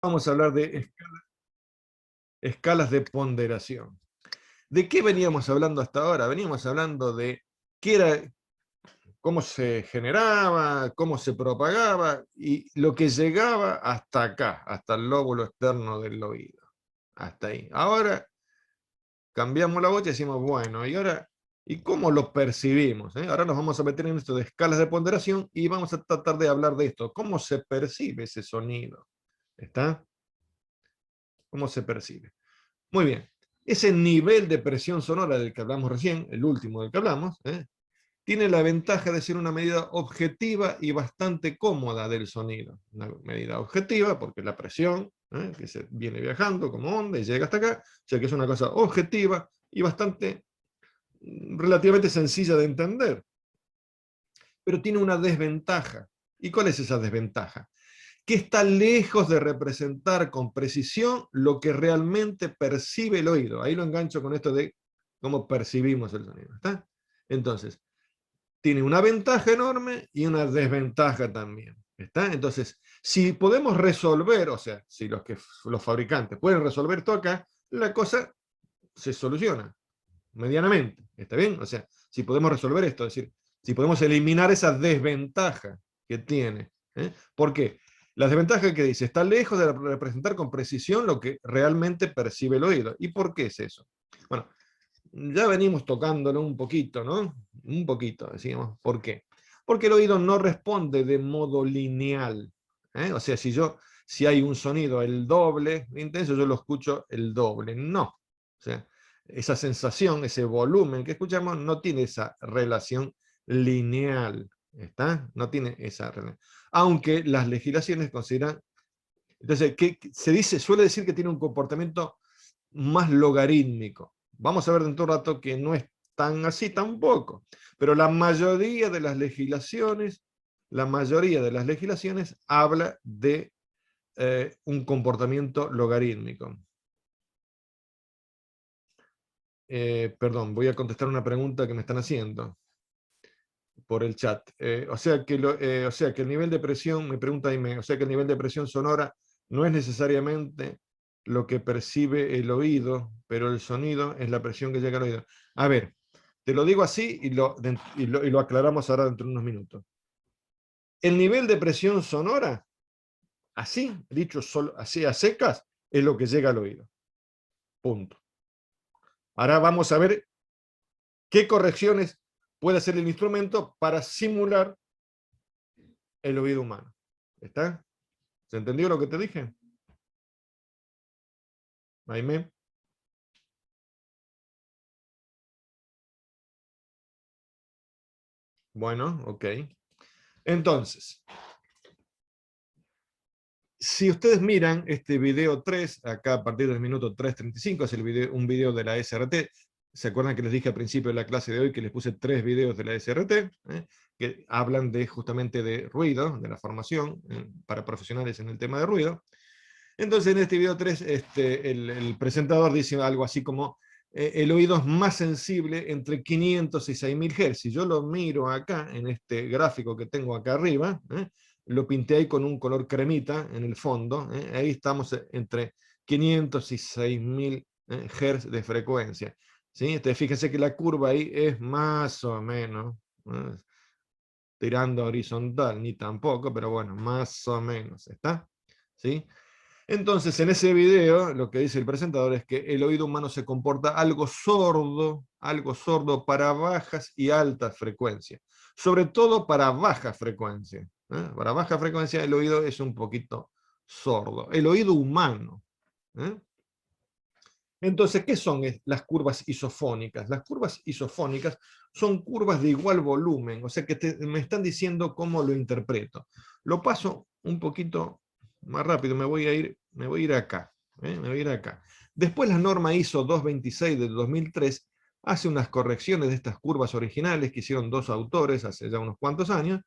Vamos a hablar de escalas de ponderación. ¿De qué veníamos hablando hasta ahora? Veníamos hablando de qué era, cómo se generaba, cómo se propagaba y lo que llegaba hasta acá, hasta el lóbulo externo del oído. Hasta ahí. Ahora cambiamos la voz y decimos, bueno, ¿y ahora? ¿Y cómo lo percibimos? Ahora nos vamos a meter en esto de escalas de ponderación y vamos a tratar de hablar de esto. ¿Cómo se percibe ese sonido? ¿Está? ¿Cómo se percibe? Muy bien. Ese nivel de presión sonora del que hablamos recién, el último del que hablamos, tiene la ventaja de ser una medida objetiva y bastante cómoda del sonido. Una medida objetiva porque la presión que se viene viajando como onda y llega hasta acá, o sea que es una cosa objetiva y bastante relativamente sencilla de entender. Pero tiene una desventaja. ¿Y cuál es esa desventaja? Que está lejos de representar con precisión lo que realmente percibe el oído. Ahí lo engancho con esto de cómo percibimos el sonido. ¿Está? Entonces, tiene una ventaja enorme y una desventaja también. ¿Está? Entonces, si podemos resolver, o sea, si los fabricantes pueden resolver esto acá, la cosa se soluciona medianamente. ¿Está bien? O sea, si podemos resolver esto, es decir, si podemos eliminar esa desventaja que tiene. ¿Por qué? La desventaja que dice, está lejos de representar con precisión lo que realmente percibe el oído. ¿Y por qué es eso? Bueno, ya venimos tocándolo un poquito, ¿no? Un poquito, decíamos. ¿Por qué? Porque el oído no responde de modo lineal. O sea, si hay un sonido el doble de intenso, yo lo escucho el doble. No. O sea, esa sensación, ese volumen que escuchamos, no tiene esa relación lineal. ¿Está? No tiene esa relación. Aunque las legislaciones consideran. Entonces, ¿qué se dice? Suele decir que tiene un comportamiento más logarítmico. Vamos a ver dentro de un rato que no es tan así tampoco. Pero la mayoría de las legislaciones habla de un comportamiento logarítmico. Perdón, voy a contestar una pregunta que me están haciendo por el chat. O sea que el nivel de presión, me pregunta Aime, o sea que el nivel de presión sonora no es necesariamente lo que percibe el oído, pero el sonido es la presión que llega al oído. A ver, te lo digo así y lo aclaramos ahora dentro de unos minutos. El nivel de presión sonora, así, dicho solo, así a secas, es lo que llega al oído. Punto. Ahora vamos a ver qué correcciones puede hacer el instrumento para simular el oído humano. ¿Está? ¿Se entendió lo que te dije? Jaime. Bueno, ok. Entonces, si ustedes miran este video 3, acá a partir del minuto 3:35, es un video de la SRT. ¿Se acuerdan que les dije al principio de la clase de hoy que les puse 3 videos de la SRT? Que hablan justamente de ruido, de la formación para profesionales en el tema de ruido. Entonces, en este video 3, el presentador dice algo así como el oído es más sensible entre 500 y 6000 Hz. Si yo lo miro acá, en este gráfico que tengo acá arriba, lo pinté ahí con un color cremita en el fondo, ahí estamos entre 500 y 6000 Hz de frecuencia. ¿Sí? Fíjense que la curva ahí es más o menos, tirando horizontal, ni tampoco, pero bueno, más o menos, ¿está? ¿Sí? Entonces, en ese video, lo que dice el presentador es que el oído humano se comporta algo sordo para bajas y altas frecuencias, sobre todo para baja frecuencia. Para baja frecuencia el oído es un poquito sordo, el oído humano. Entonces, ¿qué son las curvas isofónicas? Las curvas isofónicas son curvas de igual volumen, o sea que me están diciendo cómo lo interpreto. Lo paso un poquito más rápido, me voy a ir acá. Me voy a ir acá. Después la norma ISO 226 del 2003 hace unas correcciones de estas curvas originales que hicieron dos autores hace ya unos cuantos años,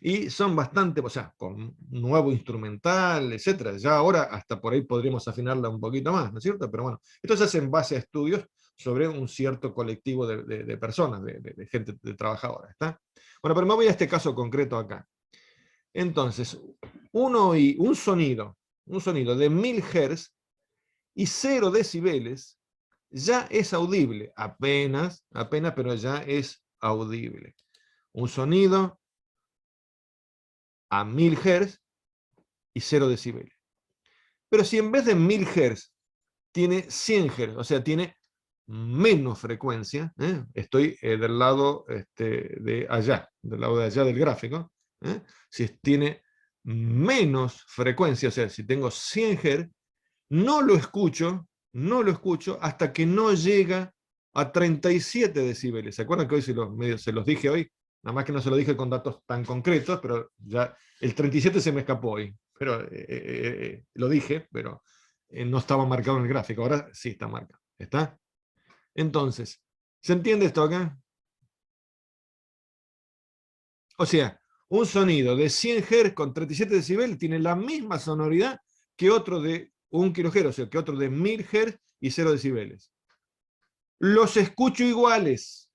y son bastante, o sea, con nuevo instrumental, etcétera. Ya ahora hasta por ahí podríamos afinarla un poquito más, ¿no es cierto? Pero bueno, esto se hace en base a estudios sobre un cierto colectivo de personas, de gente, de trabajadores, ¿está? Bueno, pero me voy a este caso concreto acá. Entonces, un sonido un sonido de 1000 Hz y 0 decibeles, ya es audible, apenas, pero ya es audible. Un sonido a 1000 Hz y 0 decibeles. Pero si en vez de 1000 Hz tiene 100 Hz, o sea, tiene menos frecuencia, estoy del lado de allá, del lado de allá del gráfico, si tiene menos frecuencia, o sea, si tengo 100 Hz, no lo escucho hasta que no llega a 37 decibeles. ¿Se acuerdan que hoy se los dije hoy? Nada más que no se lo dije con datos tan concretos, pero ya el 37 se me escapó hoy. Pero lo dije, pero no estaba marcado en el gráfico. Ahora sí está marcado. ¿Está? Entonces, ¿se entiende esto acá? O sea, un sonido de 100 Hz con 37 decibeles tiene la misma sonoridad que otro de 1 kHz, o sea, que otro de 1000 Hz y 0 decibeles. Los escucho iguales.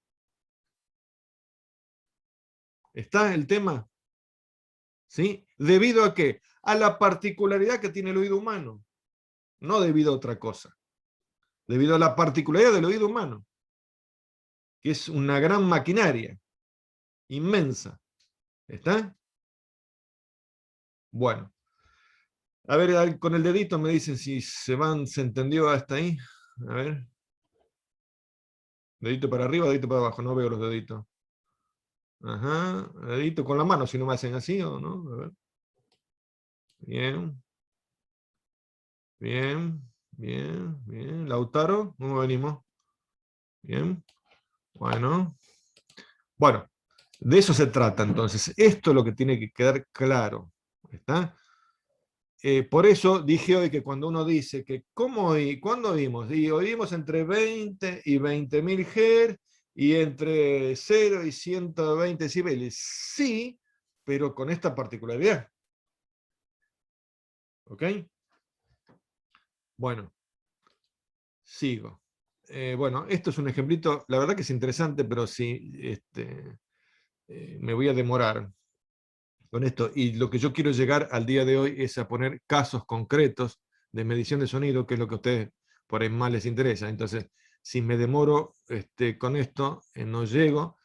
¿Está el tema? ¿Sí? ¿Debido a qué? A la particularidad que tiene el oído humano, no debido a otra cosa. Debido a la particularidad del oído humano, que es una gran maquinaria, inmensa. ¿Está? Bueno. A ver, con el dedito me dicen si se entendió hasta ahí. A ver. Dedito para arriba, dedito para abajo, no veo los deditos. Ajá, dedito con la mano, si no me hacen así o no. A ver. Bien. Bien, bien, bien. Lautaro, ¿cómo venimos? Bien. Bueno. Bueno, de eso se trata entonces. Esto es lo que tiene que quedar claro. ¿Está? Por eso dije hoy que cuando uno dice que ¿cuándo oímos? Y oímos entre 20 y 20.000 Hz y entre 0 y 120 decibeles. Sí, pero con esta particularidad. ¿Ok? Bueno, sigo. Bueno, esto es un ejemplito, la verdad que es interesante, pero sí, me voy a demorar con esto. Y lo que yo quiero llegar al día de hoy es a poner casos concretos de medición de sonido, que es lo que a ustedes por ahí más les interesa. Entonces, si me demoro con esto, no llego,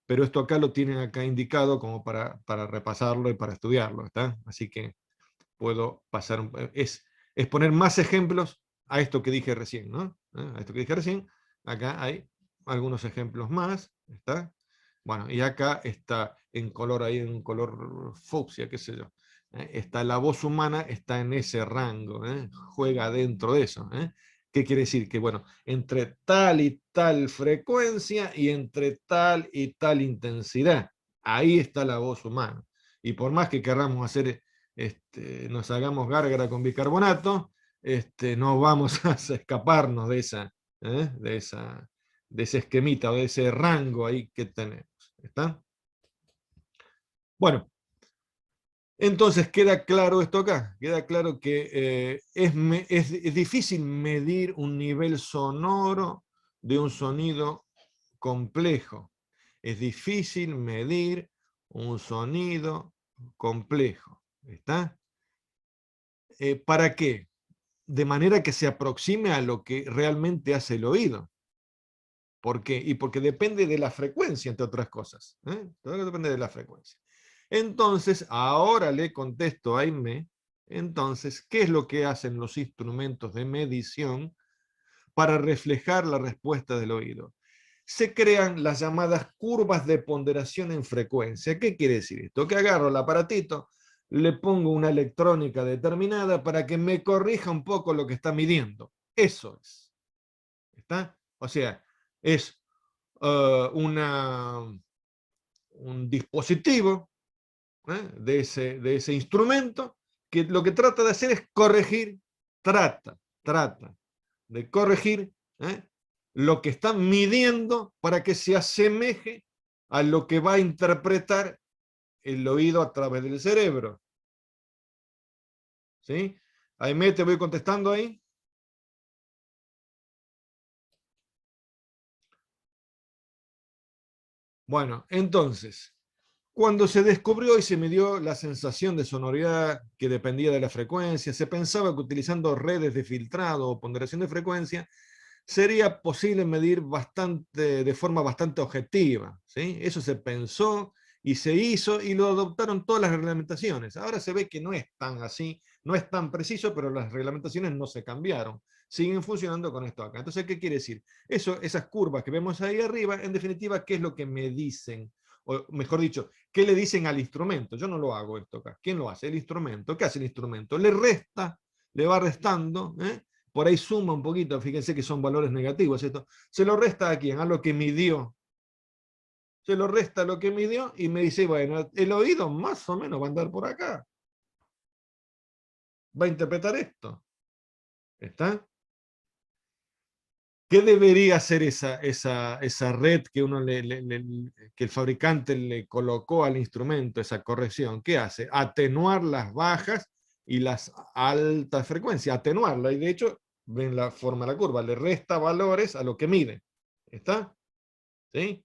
pero esto acá lo tienen acá indicado como para repasarlo y para estudiarlo, ¿está? Así que puedo pasar, es poner más ejemplos a esto que dije recién, ¿no? A esto que dije recién, acá hay algunos ejemplos más, ¿está? Bueno, y acá está en color, ahí en color fucsia, qué sé yo. Está la voz humana, está en ese rango, juega dentro de eso. ¿Qué quiere decir? Que bueno, entre tal y tal frecuencia y entre tal y tal intensidad, ahí está la voz humana. Y por más que queramos hacer, nos hagamos gárgara con bicarbonato, no vamos a escaparnos de ese esquemita o de ese rango ahí que tenemos. ¿Está? Bueno, entonces queda claro esto acá, queda claro que es difícil medir un nivel sonoro de un sonido complejo. Es difícil medir un sonido complejo. ¿Está? ¿Para qué? De manera que se aproxime a lo que realmente hace el oído. ¿Por qué? Y porque depende de la frecuencia, entre otras cosas. Todo depende de la frecuencia. Entonces, ahora le contesto a Aimé, entonces, ¿qué es lo que hacen los instrumentos de medición para reflejar la respuesta del oído? Se crean las llamadas curvas de ponderación en frecuencia. ¿Qué quiere decir esto? Que agarro el aparatito, le pongo una electrónica determinada para que me corrija un poco lo que está midiendo. Eso es. ¿Está? O sea, es un dispositivo de ese instrumento que lo que trata de hacer es corregir, trata de corregir lo que está midiendo para que se asemeje a lo que va a interpretar el oído a través del cerebro. ¿Sí? Aime, te voy contestando ahí. Bueno, entonces, Cuando se descubrió y se midió la sensación de sonoridad que dependía de la frecuencia, se pensaba que utilizando redes de filtrado o ponderación de frecuencia sería posible medir de forma bastante objetiva, ¿sí? Eso se pensó y se hizo y lo adoptaron todas las reglamentaciones. Ahora se ve que no es tan así, no es tan preciso, pero las reglamentaciones no se cambiaron. Siguen funcionando con esto acá. Entonces, ¿qué quiere decir? Esas curvas que vemos ahí arriba, en definitiva, ¿qué es lo que me dicen? O mejor dicho, ¿qué le dicen al instrumento? Yo no lo hago esto acá. ¿Quién lo hace? El instrumento. ¿Qué hace el instrumento? Le resta, le va restando, por ahí suma un poquito, fíjense que son valores negativos esto. Se lo resta a quién, a lo que midió. Se lo resta a lo que midió y me dice, bueno, el oído más o menos va a andar por acá. Va a interpretar esto. ¿Está? ¿Qué debería hacer esa red que, que el fabricante le colocó al instrumento, esa corrección? ¿Qué hace? Atenuar las bajas y las altas frecuencias. Atenuarla. Y de hecho, ven la forma de la curva. Le resta valores a lo que mide. ¿Está? ¿Sí?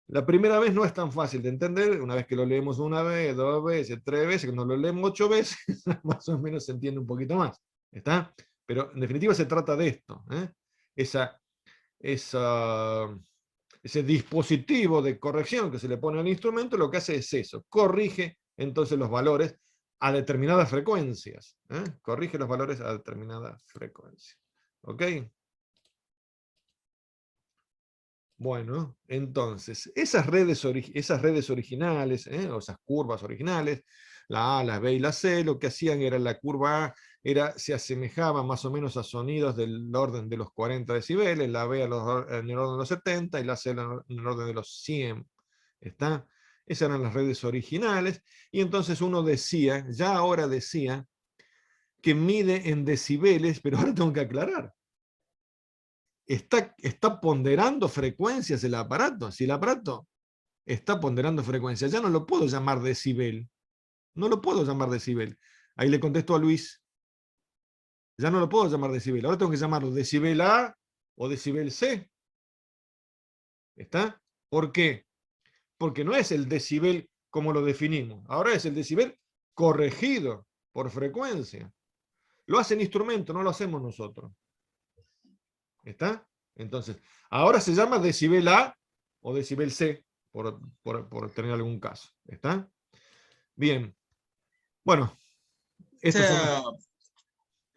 La primera vez no es tan fácil de entender. Una vez que lo leemos una vez, 2 veces, 3 veces, que no lo leemos 8 veces, más o menos se entiende un poquito más. ¿Está? Pero en definitiva se trata de esto. Esa, ese dispositivo de corrección que se le pone al instrumento lo que hace es eso, corrige entonces los valores a determinadas frecuencias. Corrige los valores a determinadas frecuencias. ¿Ok? Bueno, entonces, esas redes originales, o esas curvas originales, la A, la B y la C, lo que hacían era la curva A se asemejaba más o menos a sonidos del orden de los 40 decibeles, la B en el orden de los 70 y la C en el orden de los 100. ¿Está? Esas eran las redes originales, y entonces uno decía, ya ahora decía, que mide en decibeles, pero ahora tengo que aclarar. Está ponderando frecuencias el aparato. Si el aparato está ponderando frecuencias, ya no lo puedo llamar decibel. No lo puedo llamar decibel. Ahí le contesto a Luis. Ya no lo puedo llamar decibel. Ahora tengo que llamarlo decibel A o decibel C. ¿Está? ¿Por qué? Porque no es el decibel como lo definimos. Ahora es el decibel corregido por frecuencia. Lo hace el instrumento, no lo hacemos nosotros. ¿Está? Entonces, ahora se llama decibel A o decibel C, por tener algún caso. ¿Está? Bien. Bueno, estos son los...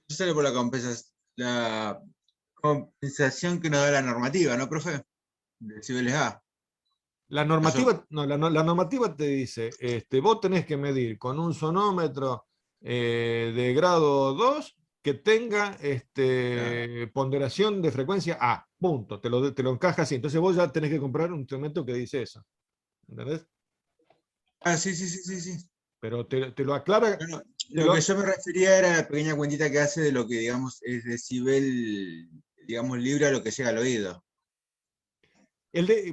Eso sale por la compensación que nos da la normativa, ¿no, profe? Decibeles A. La normativa, no, la normativa te dice, vos tenés que medir con un sonómetro de grado 2 que tenga Claro. ponderación de frecuencia A, punto, te lo encaja así. Entonces vos ya tenés que comprar un instrumento que dice eso. ¿Entendés? Ah, sí, sí, sí, sí, sí. Pero te lo aclara. Bueno, lo que yo me refería era la pequeña cuentita que hace de lo que, digamos, es decibel, digamos, libre a lo que llega al oído.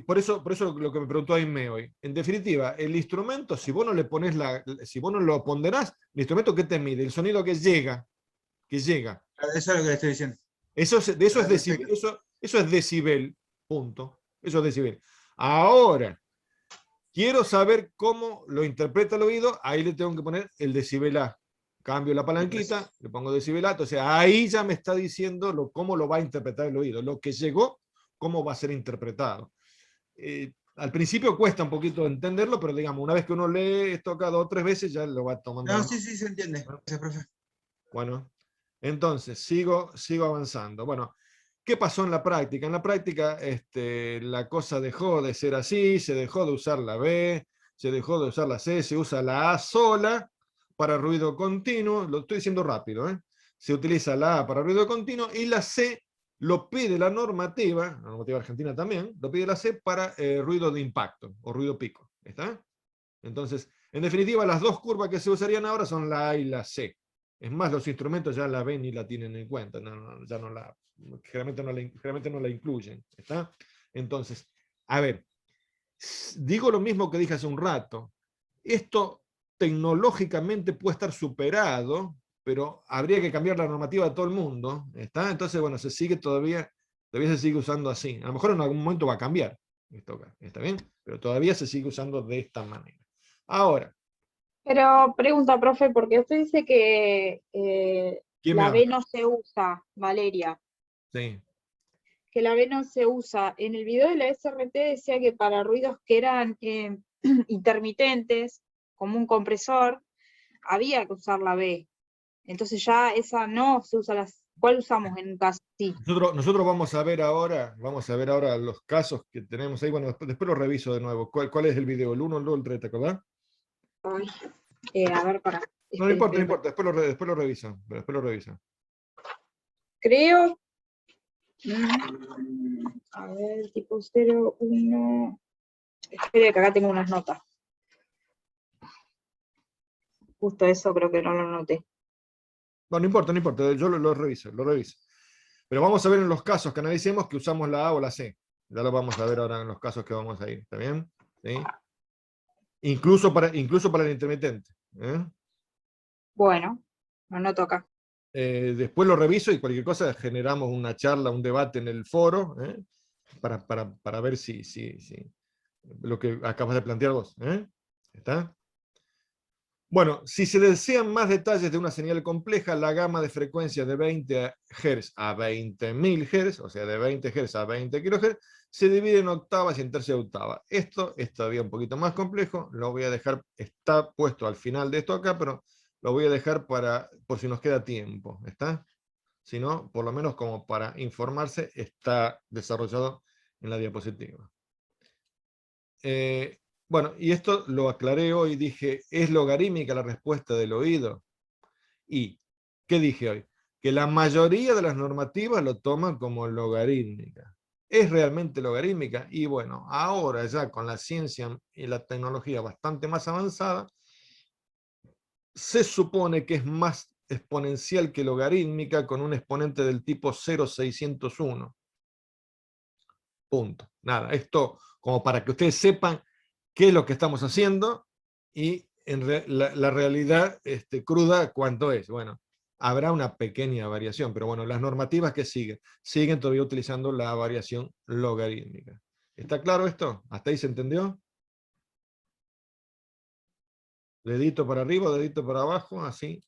Por eso lo que me preguntó Aime hoy. En definitiva, el instrumento, si vos no le pones si vos no lo ponderás, el instrumento ¿qué te mide? El sonido que llega, que llega. Eso es lo que le estoy diciendo. Eso es decibel, eso es decibel, punto. Eso es decibel. Ahora, quiero saber cómo lo interpreta el oído, ahí le tengo que poner el decibel A. Cambio la palanquita, le pongo decibel A, entonces ahí ya me está diciendo cómo lo va a interpretar el oído, lo que llegó, cómo va a ser interpretado. Al principio cuesta un poquito entenderlo, pero digamos, una vez que uno lee esto acá 2 o 3 veces, ya lo va tomando. No, sí, sí, se entiende. Gracias, profe. Bueno, entonces, sigo avanzando. Bueno, ¿qué pasó en la práctica? En la práctica la cosa dejó de ser así, se dejó de usar la B, se dejó de usar la C, se usa la A sola para ruido continuo, lo estoy diciendo rápido, se utiliza la A para ruido continuo y la C lo pide la normativa argentina también, lo pide la C para ruido de impacto o ruido pico. ¿Está? Entonces, en definitiva, las dos curvas que se usarían ahora son la A y la C. Es más, los instrumentos ya la ven y la tienen en cuenta, ya no la, generalmente no la incluyen. ¿Está? Entonces, a ver, digo lo mismo que dije hace un rato. Esto tecnológicamente puede estar superado, pero habría que cambiar la normativa de todo el mundo. ¿Está? Entonces, bueno, todavía se sigue usando así. A lo mejor en algún momento va a cambiar, ¿Está bien? Pero todavía se sigue usando de esta manera. Ahora, Pero pregunta, profe, porque usted dice que ¿quién me la B habla? no se usa, Valeria, Sí. que la B no se usa. En el video de la SRT decía que para ruidos que eran intermitentes, como un compresor, había que usar la B. Entonces ya esa no se usa. ¿Cuál usamos en un caso así? Nosotros vamos a ver ahora los casos que tenemos ahí. Bueno, después lo reviso de nuevo. ¿Cuál es el video? ¿El 1, el 2, el 3, te acordás? Ay, a ver, para. No, no importa, no importa. Después lo reviso. Después lo reviso. Creo. A ver, tipo 0, 1. Espere que acá tengo unas notas. Justo eso creo que no lo noté. No, no importa, no importa. Yo lo reviso, lo reviso. Pero vamos a ver en los casos que analicemos que usamos la A o la C. Ya lo vamos a ver ahora en los casos que vamos a ir. ¿Está bien? ¿Sí? Incluso para el intermitente. ¿Eh? Bueno, lo noto acá. Después lo reviso y cualquier cosa generamos una charla, un debate en el foro, para ver si lo que acabas de plantear vos. ¿Está? Bueno, si se desean más detalles de una señal compleja, la gama de frecuencias de 20 Hz a 20.000 Hz, o sea, de 20 Hz a 20 kHz, se divide en octavas y en tercia octava. Esto es todavía un poquito más complejo, lo voy a dejar, está puesto al final de esto acá, pero lo voy a dejar por si nos queda tiempo, ¿está? Si no, por lo menos como para informarse, está desarrollado en la diapositiva. Bueno, y esto lo aclaré hoy, dije, ¿es logarítmica la respuesta del oído? ¿Y qué dije hoy? Que la mayoría de las normativas lo toman como logarítmica. ¿Es realmente logarítmica? Y bueno, ahora ya con la ciencia y la tecnología bastante más avanzada, se supone que es más exponencial que logarítmica con un exponente del tipo 0,601. Punto. Nada, esto como para que ustedes sepan qué es lo que estamos haciendo y la realidad cruda cuánto es. Bueno, habrá una pequeña variación, pero bueno, las normativas que siguen todavía utilizando la variación logarítmica. ¿Está claro esto? ¿Hasta ahí se entendió? Dedito para arriba, dedito para abajo, así.